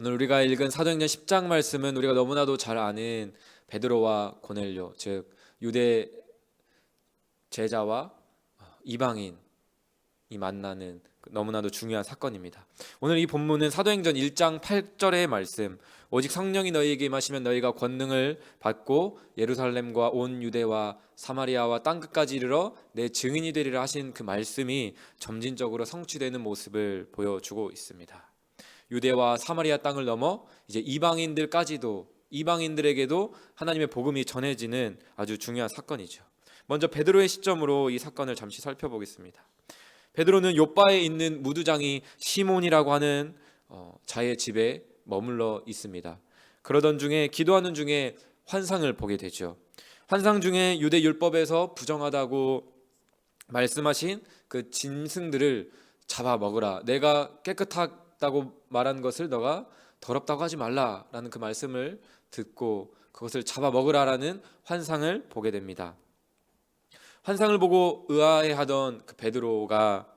오늘 우리가 읽은 사도행전 10장 말씀은 우리가 너무나도 잘 아는 베드로와 고넬료, 즉 유대 제자와 이방인이 만나는 너무나도 중요한 사건입니다. 오늘 이 본문은 사도행전 1장 8절의 말씀, 오직 성령이 너희에게 임하시면 너희가 권능을 받고 예루살렘과 온 유대와 사마리아와 땅끝까지 이르러 내 증인이 되리라 하신 그 말씀이 점진적으로 성취되는 모습을 보여주고 있습니다. 유대와 사마리아 땅을 넘어 이제 이방인들에게도 하나님의 복음이 전해지는 아주 중요한 사건이죠. 먼저 베드로의 시점으로 이 사건을 잠시 살펴보겠습니다. 베드로는 요바에 있는 무두장이 시몬이라고 하는 자의 집에 머물러 있습니다. 그러던 중에 기도하는 중에 환상을 보게 되죠. 환상 중에 유대 율법에서 부정하다고 말씀하신 그 짐승들을 잡아 먹으라. 내가 깨끗하다고 말한 것을 너가 더럽다고 하지 말라라는 그 말씀을 듣고 그것을 잡아 먹으라라는 환상을 보게 됩니다. 환상을 보고 의아해하던 그 베드로가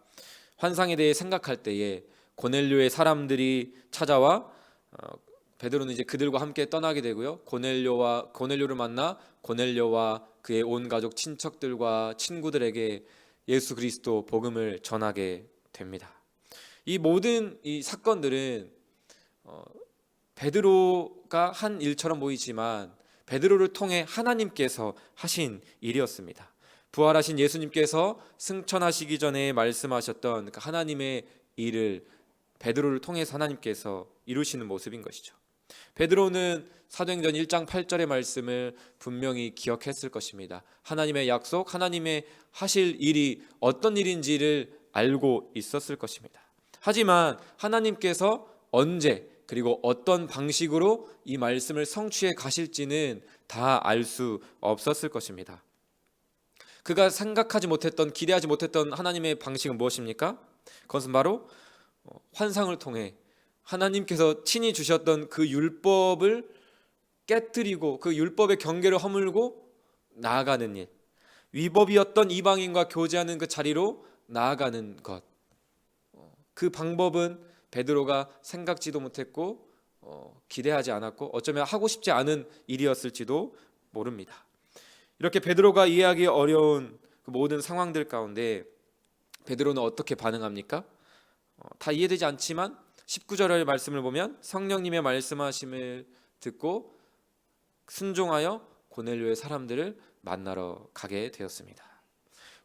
환상에 대해 생각할 때에 고넬료의 사람들이 찾아와 베드로는 이제 그들과 함께 떠나게 되고요. 고넬료를 만나 고넬료와 그의 온 가족 친척들과 친구들에게 예수 그리스도 복음을 전하게 됩니다. 이 모든 이 사건들은 베드로가 한 일처럼 보이지만 베드로를 통해 하나님께서 하신 일이었습니다. 부활하신 예수님께서 승천하시기 전에 말씀하셨던 그 하나님의 일을 베드로를 통해서 하나님께서 이루시는 모습인 것이죠. 베드로는 사도행전 1장 8절의 말씀을 분명히 기억했을 것입니다. 하나님의 약속, 하나님의 하실 일이 어떤 일인지를 알고 있었을 것입니다. 하지만 하나님께서 언제 그리고 어떤 방식으로 이 말씀을 성취해 가실지는 다 알 수 없었을 것입니다. 그가 생각하지 못했던, 기대하지 못했던 하나님의 방식은 무엇입니까? 그것은 바로 환상을 통해 하나님께서 친히 주셨던 그 율법을 깨뜨리고 그 율법의 경계를 허물고 나아가는 일, 위법이었던 이방인과 교제하는 그 자리로 나아가는 것. 그 방법은 베드로가 생각지도 못했고 기대하지 않았고 어쩌면 하고 싶지 않은 일이었을지도 모릅니다. 이렇게 베드로가 이해하기 어려운 그 모든 상황들 가운데 베드로는 어떻게 반응합니까? 다 이해되지 않지만 19절의 말씀을 보면 성령님의 말씀하심을 듣고 순종하여 고넬료의 사람들을 만나러 가게 되었습니다.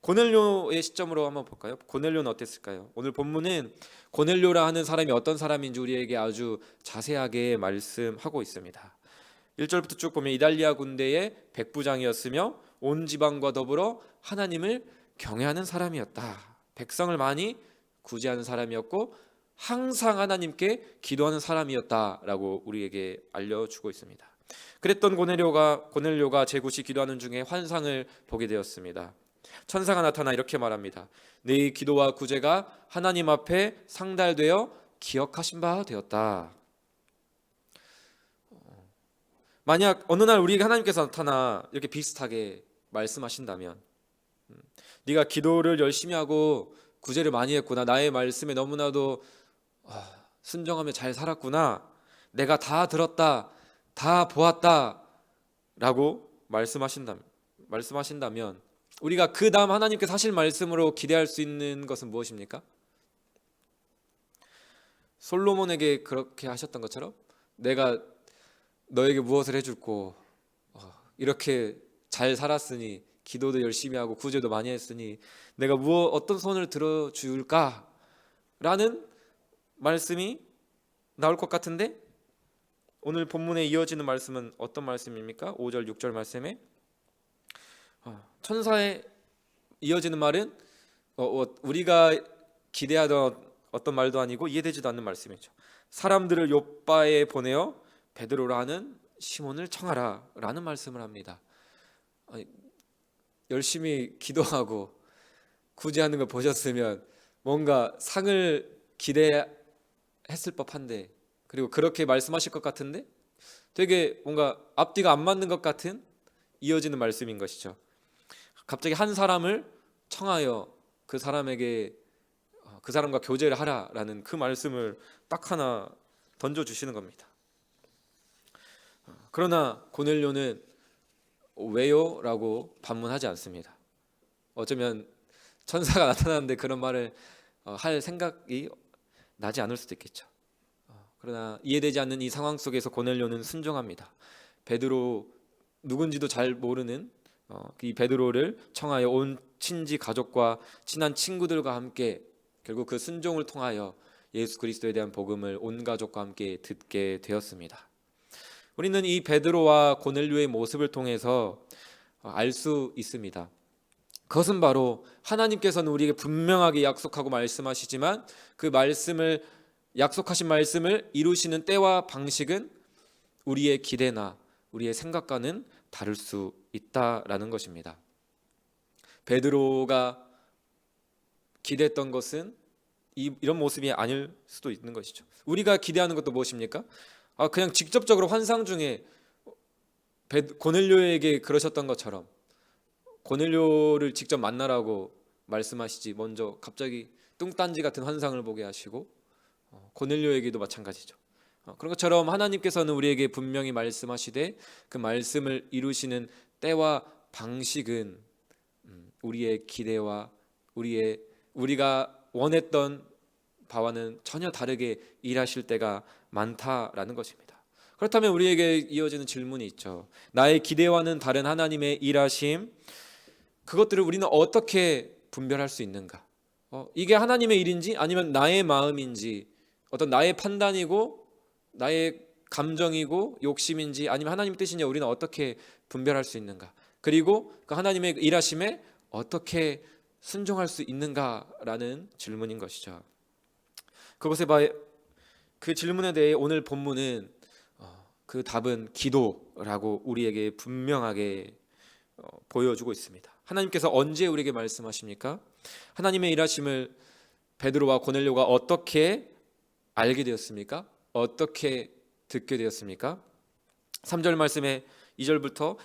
고넬료의 시점으로 한번 볼까요? 고넬료는 어땠을까요? 오늘 본문은 고넬료라 하는 사람이 어떤 사람인지 우리에게 아주 자세하게 말씀하고 있습니다. 1절부터 쭉 보면 이달리아 군대의 백부장이었으며 온 지방과 더불어 하나님을 경외하는 사람이었다. 백성을 많이 구제하는 사람이었고 항상 하나님께 기도하는 사람이었다라고 우리에게 알려주고 있습니다. 그랬던 고넬료가 제9시 기도하는 중에 환상을 보게 되었습니다. 천사가 나타나 이렇게 말합니다. 네 기도와 구제가 하나님 앞에 상달되어 기억하신 바 되었다. 만약 어느 날 우리에게 하나님께서 나타나 이렇게 비슷하게 말씀하신다면 네가 기도를 열심히 하고 구제를 많이 했구나. 나의 말씀에 너무나도 순종하며 잘 살았구나. 내가 다 들었다. 다 보았다. 라고 말씀하신다면 우리가 그 다음 하나님께서 하실 말씀으로 기대할 수 있는 것은 무엇입니까? 솔로몬에게 그렇게 하셨던 것처럼 내가 너에게 무엇을 해줄고 이렇게 잘 살았으니 기도도 열심히 하고 구제도 많이 했으니 내가 어떤 손을 들어줄까? 라는 말씀이 나올 것 같은데 오늘 본문에 이어지는 말씀은 어떤 말씀입니까? 5절 6절 말씀에 천사의 이어지는 말은 우리가 기대하던 어떤 말도 아니고 이해되지도 않는 말씀이죠. 사람들을 요바에 보내어 베드로라는 시몬을 청하라 라는 말씀을 합니다. 열심히 기도하고 구제하는 걸 보셨으면 뭔가 상을 기대했을 법한데 그리고 그렇게 말씀하실 것 같은데 되게 뭔가 앞뒤가 안 맞는 것 같은 이어지는 말씀인 것이죠. 갑자기 한 사람을 청하여 그 사람에게 그 사람과 교제를 하라라는 그 말씀을 딱 하나 던져주시는 겁니다. 그러나 고넬료는 왜요? 라고 반문하지 않습니다. 어쩌면 천사가 나타났는데 그런 말을 할 생각이 나지 않을 수도 있겠죠. 그러나 이해되지 않는 이 상황 속에서 고넬료는 순종합니다. 베드로 누군지도 잘 모르는 이 베드로를 청하여 온 친지 가족과 친한 친구들과 함께 결국 그 순종을 통하여 예수 그리스도에 대한 복음을 온 가족과 함께 듣게 되었습니다. 우리는 이 베드로와 고넬료의 모습을 통해서 알 수 있습니다. 그것은 바로 하나님께서는 우리에게 분명하게 약속하고 말씀하시지만 그 말씀을 약속하신 말씀을 이루시는 때와 방식은 우리의 기대나 우리의 생각과는 다를 수 있다라는 것입니다. 베드로가 기대했던 것은 이런 모습이 아닐 수도 있는 것이죠. 우리가 기대하는 것도 무엇입니까? 그냥 직접적으로 환상 중에 고넬료에게 그러셨던 것처럼 고넬료를 직접 만나라고 말씀하시지 먼저 갑자기 뚱딴지 같은 환상을 보게 하시고 고넬료에게도 마찬가지죠. 그런 것처럼 하나님께서는 우리에게 분명히 말씀하시되 그 말씀을 이루시는 때와 방식은 우리의 기대와 우리가 원했던 바와는 전혀 다르게 일하실 때가 많다라는 것입니다. 그렇다면 우리에게 이어지는 질문이 있죠. 나의 기대와는 다른 하나님의 일하심, 그것들을 우리는 어떻게 분별할 수 있는가? 이게 하나님의 일인지 아니면 나의 마음인지, 어떤 나의 판단이고 나의 감정이고 욕심인지 아니면 하나님 뜻이냐, 우리는 어떻게 분별할 수 있는가? 그리고 그 하나님의 일하심에 어떻게 순종할 수 있는가라는 질문인 것이죠. 그 질문에 대해 오늘 본문은 그 답은 기도라고 우리에게 분명하게 보여주고 있습니다. 하나님께서 언제 우리에게 말씀하십니까? 하나님의 일하심을 베드로와 고넬료가 어떻게 알게 되었습니까? 어떻게 듣게 되었습니까? 3절 말씀에 2절부터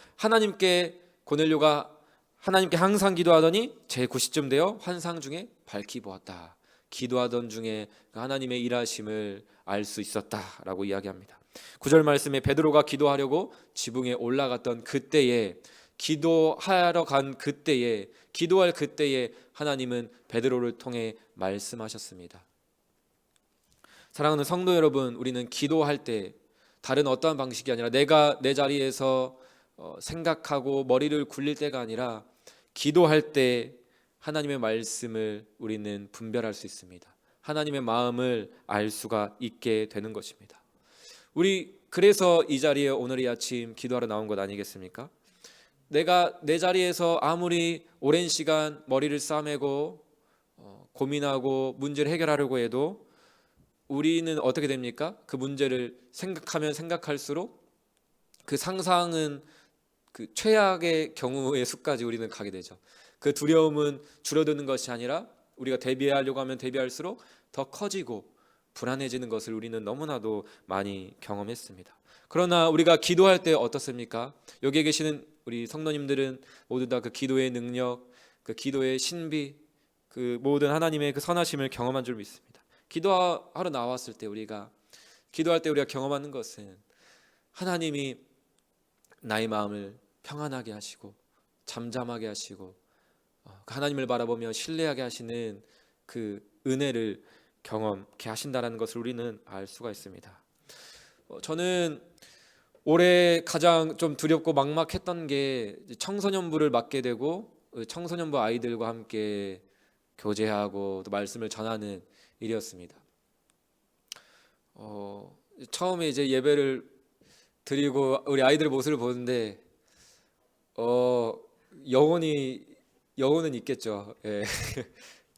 고넬료가 하나님께 항상 기도하더니 제9시쯤 되어 환상 중에 밝히 보았다. 기도하던 중에 하나님의 일하심을 알 수 있었다라고 이야기합니다. 9절 말씀에 베드로가 기도하려고 지붕에 올라갔던 그때에, 기도할 그때에 하나님은 베드로를 통해 말씀하셨습니다. 사랑하는 성도 여러분, 우리는 기도할 때 다른 어떠한 방식이 아니라 내가 내 자리에서 생각하고 머리를 굴릴 때가 아니라 기도할 때 하나님의 말씀을 우리는 분별할 수 있습니다. 하나님의 마음을 알 수가 있게 되는 것입니다. 우리 그래서 이 자리에 오늘 이 아침 기도하러 나온 것 아니겠습니까? 내가 내 자리에서 아무리 오랜 시간 머리를 싸매고 고민하고 문제를 해결하려고 해도 우리는 어떻게 됩니까? 그 문제를 생각하면 생각할수록 그 상상은 그 최악의 경우의 수까지 우리는 가게 되죠. 그 두려움은 줄어드는 것이 아니라 우리가 대비하려고 하면 대비할수록 더 커지고 불안해지는 것을 우리는 너무나도 많이 경험했습니다. 그러나 우리가 기도할 때 어떻습니까? 여기에 계시는 우리 성도님들은 모두 다 그 기도의 능력, 그 기도의 신비, 그 모든 하나님의 그 선하심을 경험한 줄 믿습니다. 기도하러 나왔을 때 기도할 때 우리가 경험하는 것은 하나님이 나의 마음을 평안하게 하시고 잠잠하게 하시고 하나님을 바라보며 신뢰하게 하시는 그 은혜를 경험케 하신다는 것을 우리는 알 수가 있습니다. 저는 올해 가장 좀 두렵고 막막했던 게 청소년부를 맡게 되고 청소년부 아이들과 함께 교제하고 또 말씀을 전하는 일이었습니다. 처음에 이제 예배를 드리고 우리 아이들의 모습을 보는데 영혼은 있겠죠. 예.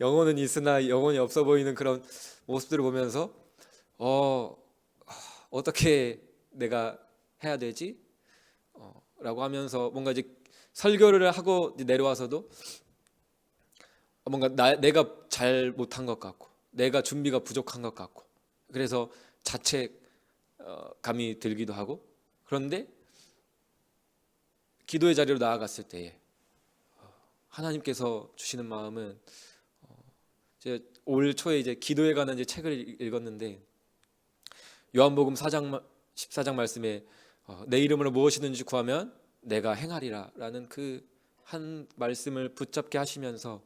영혼은 있으나 영혼이 없어 보이는 그런 모습들을 보면서 어떻게 내가 해야 되지? 라고 하면서 뭔가 이제 설교를 하고 내려와서도 뭔가 내가 잘 못한 것 같고 내가 준비가 부족한 것 같고 그래서 자책감이 들기도 하고, 그런데 기도의 자리로 나아갔을 때에 하나님께서 주시는 마음은 올 초에 이제 기도에 관한 이제 책을 읽었는데 요한복음 4장 14장 말씀에 내 이름으로 무엇이든지 구하면 내가 행하리라 라는 그 한 말씀을 붙잡게 하시면서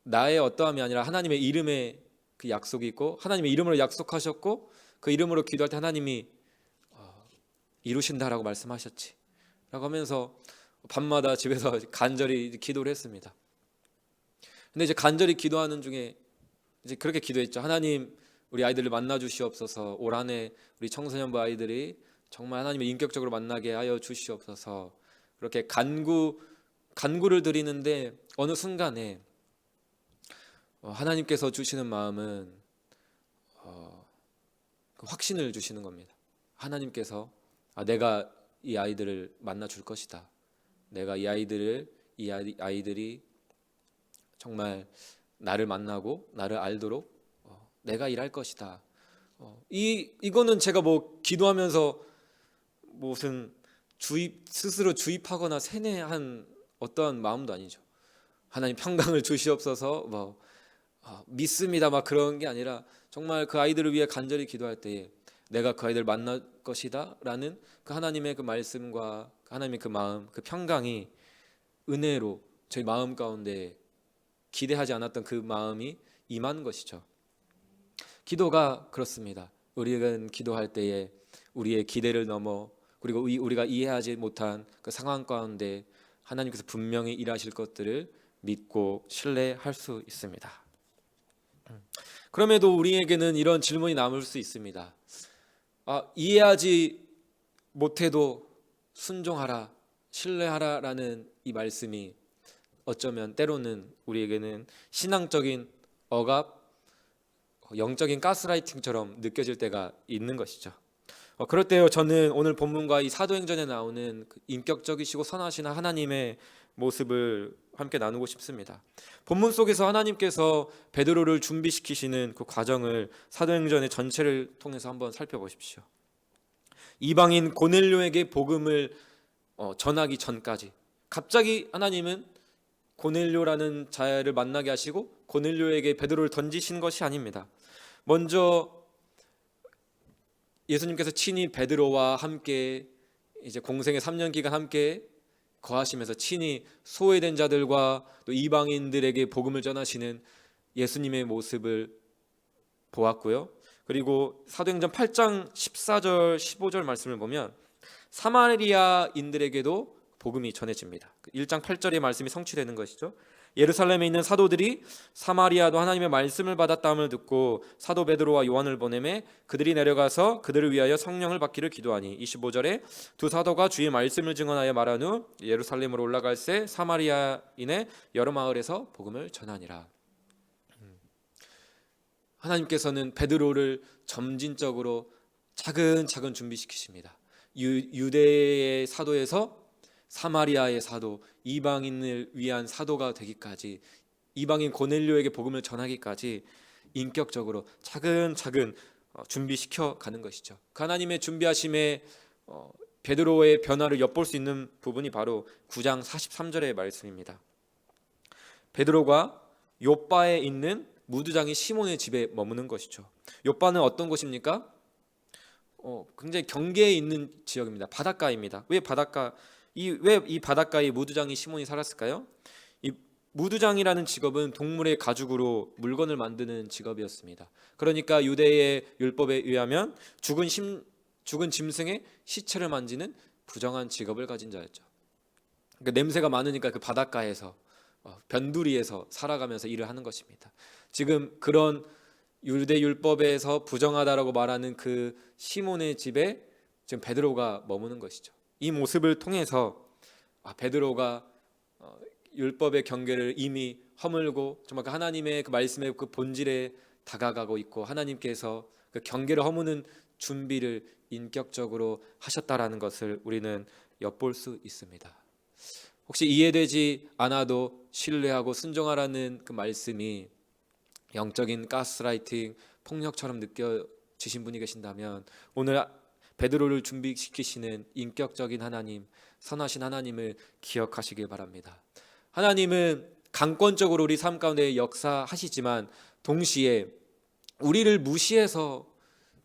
나의 어떠함이 아니라 하나님의 이름에 그 약속이 있고 하나님의 이름으로 약속하셨고 그 이름으로 기도할 때 하나님이 이루신다라고 말씀하셨지 라고 하면서 밤마다 집에서 간절히 기도를 했습니다. 근데 이제 간절히 기도하는 중에 이제 그렇게 기도했죠. 하나님, 우리 아이들을 만나 주시옵소서. 올 한해 우리 청소년부 아이들이 정말 하나님을 인격적으로 만나게 하여 주시옵소서. 그렇게 간구를 드리는데 어느 순간에 하나님께서 주시는 마음은 그 확신을 주시는 겁니다. 하나님께서 내가 이 아이들을 만나 줄 것이다. 내가 이 아이들이 정말 나를 만나고 나를 알도록 내가 일할 것이다. 이거는 제가 뭐 기도하면서 무슨 스스로 주입하거나 세뇌한 어떠한 마음도 아니죠. 하나님 평강을 주시옵소서 믿습니다 막 그런 게 아니라 정말 그 아이들을 위해 간절히 기도할 때에 내가 그 아이들을 만날 것이다 라는 그 하나님의 그 말씀과 하나님의 그 마음, 그 평강이 은혜로 저희 마음 가운데 기대하지 않았던 그 마음이 임한 것이죠. 기도가 그렇습니다. 우리는 기도할 때에 우리의 기대를 넘어 그리고 우리가 이해하지 못한 그 상황 가운데 하나님께서 분명히 일하실 것들을 믿고 신뢰할 수 있습니다. 그럼에도 우리에게는 이런 질문이 남을 수 있습니다. 이해하지 못해도 순종하라, 신뢰하라라는 이 말씀이 어쩌면 때로는 우리에게는 신앙적인 억압, 영적인 가스라이팅처럼 느껴질 때가 있는 것이죠. 그럴 때요, 저는 오늘 본문과 이 사도행전에 나오는 그 인격적이시고 선하신 하나님의 모습을 함께 나누고 싶습니다. 본문 속에서 하나님께서 베드로를 준비시키시는 그 과정을 사도행전의 전체를 통해서 한번 살펴보십시오. 이방인 고넬료에게 복음을 전하기 전까지 갑자기 하나님은 고넬료라는 자를 만나게 하시고 고넬료에게 베드로를 던지신 것이 아닙니다. 먼저 예수님께서 친히 베드로와 함께 이제 공생의 3년 기간 함께 거하시면서 친히 소외된 자들과 또 이방인들에게 복음을 전하시는 예수님의 모습을 보았고요. 그리고 사도행전 8장 14절 15절 말씀을 보면 사마리아인들에게도 복음이 전해집니다. 1장 8절의 말씀이 성취되는 것이죠. 예루살렘에 있는 사도들이 사마리아도 하나님의 말씀을 받았다함을 듣고 사도 베드로와 요한을 보내매 그들이 내려가서 그들을 위하여 성령을 받기를 기도하니 25절에 두 사도가 주의 말씀을 증언하여 말한 후 예루살렘으로 올라갈새 사마리아인의 여러 마을에서 복음을 전하니라. 하나님께서는 베드로를 점진적으로 차근차근 준비시키십니다. 유대의 사도에서 사마리아의 사도, 이방인을 위한 사도가 되기까지, 이방인 고넬료에게 복음을 전하기까지 인격적으로 차근차근 준비시켜 가는 것이죠. 그 하나님의 준비하심에 베드로의 변화를 엿볼 수 있는 부분이 바로 9장 43절의 말씀입니다. 베드로가 요바에 있는 무두장이 시몬의 집에 머무는 것이죠. 요바는 어떤 곳입니까? 굉장히 경계에 있는 지역입니다. 바닷가입니다. 왜 이 바닷가에 무두장이 시몬이 살았을까요? 이 무두장이라는 직업은 동물의 가죽으로 물건을 만드는 직업이었습니다. 그러니까 유대의 율법에 의하면 죽은 짐승의 시체를 만지는 부정한 직업을 가진 자였죠. 그러니까 냄새가 많으니까 그 바닷가에서 변두리에서 살아가면서 일을 하는 것입니다. 지금 그런 유대 율법에서 부정하다라고 말하는 그 시몬의 집에 지금 베드로가 머무는 것이죠. 이 모습을 통해서 베드로가 율법의 경계를 이미 허물고 정말 그 하나님의 그 말씀의 그 본질에 다가가고 있고 하나님께서 그 경계를 허무는 준비를 인격적으로 하셨다라는 것을 우리는 엿볼 수 있습니다. 혹시 이해되지 않아도 신뢰하고 순종하라는 그 말씀이 영적인 가스라이팅, 폭력처럼 느껴지신 분이 계신다면 오늘 베드로를 준비시키시는 인격적인 하나님, 선하신 하나님을 기억하시길 바랍니다. 하나님은 강권적으로 우리 삶 가운데 역사하시지만 동시에 우리를 무시해서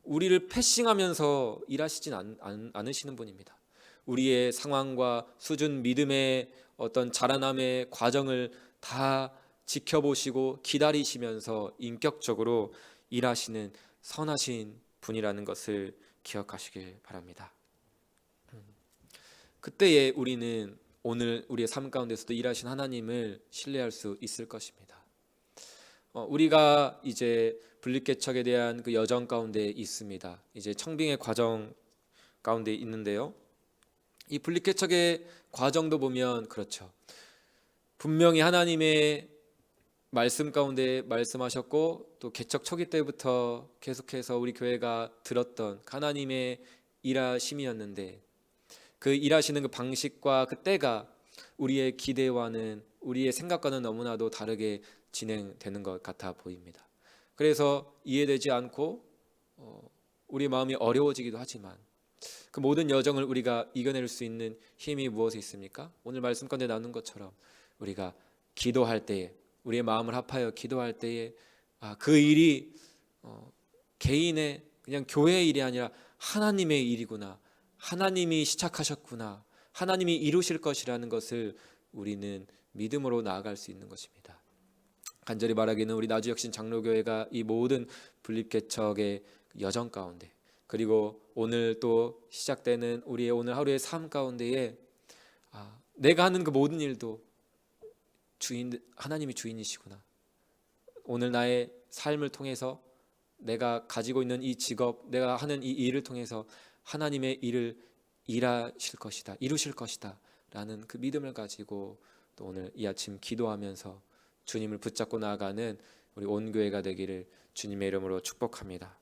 우리를 패싱하면서 일하시진 않으시는 분입니다. 우리의 상황과 수준, 믿음의 어떤 자라남의 과정을 다 지켜보시고 기다리시면서 인격적으로 일하시는 선하신 분이라는 것을 기억하시길 바랍니다. 그때에 우리는 오늘 우리의 삶 가운데서도 일하신 하나님을 신뢰할 수 있을 것입니다. 우리가 이제 분립개척에 대한 그 여정 가운데 있습니다. 이제 청빙의 과정 가운데 있는데요. 이 분립개척의 과정도 보면 그렇죠. 분명히 하나님의 말씀 가운데 말씀하셨고 또 개척 초기 때부터 계속해서 우리 교회가 들었던 하나님의 일하심이었는데 그 일하시는 그 방식과 그 때가 우리의 기대와는 우리의 생각과는 너무나도 다르게 진행되는 것 같아 보입니다. 그래서 이해되지 않고 우리 마음이 어려워지기도 하지만 그 모든 여정을 우리가 이겨낼 수 있는 힘이 무엇에 있습니까? 오늘 말씀 가운데 나눈 것처럼 우리가 기도할 때에 우리의 마음을 합하여 기도할 때에 그 일이 개인의 그냥 교회의 일이 아니라 하나님의 일이구나. 하나님이 시작하셨구나. 하나님이 이루실 것이라는 것을 우리는 믿음으로 나아갈 수 있는 것입니다. 간절히 바라기는 우리 나주혁신 장로교회가 이 모든 분립개척의 여정 가운데 그리고 오늘 또 시작되는 우리의 오늘 하루의 삶 가운데에 내가 하는 그 모든 일도 하나님이 주인이시구나. 오늘 나의 삶을 통해서 내가 가지고 있는 이 직업, 내가 하는 이 일을 통해서 하나님의 일을 일하실 것이다, 이루실 것이다 라는 그 믿음을 가지고 또 오늘 이 아침 기도하면서 주님을 붙잡고 나아가는 우리 온 교회가 되기를 주님의 이름으로 축복합니다.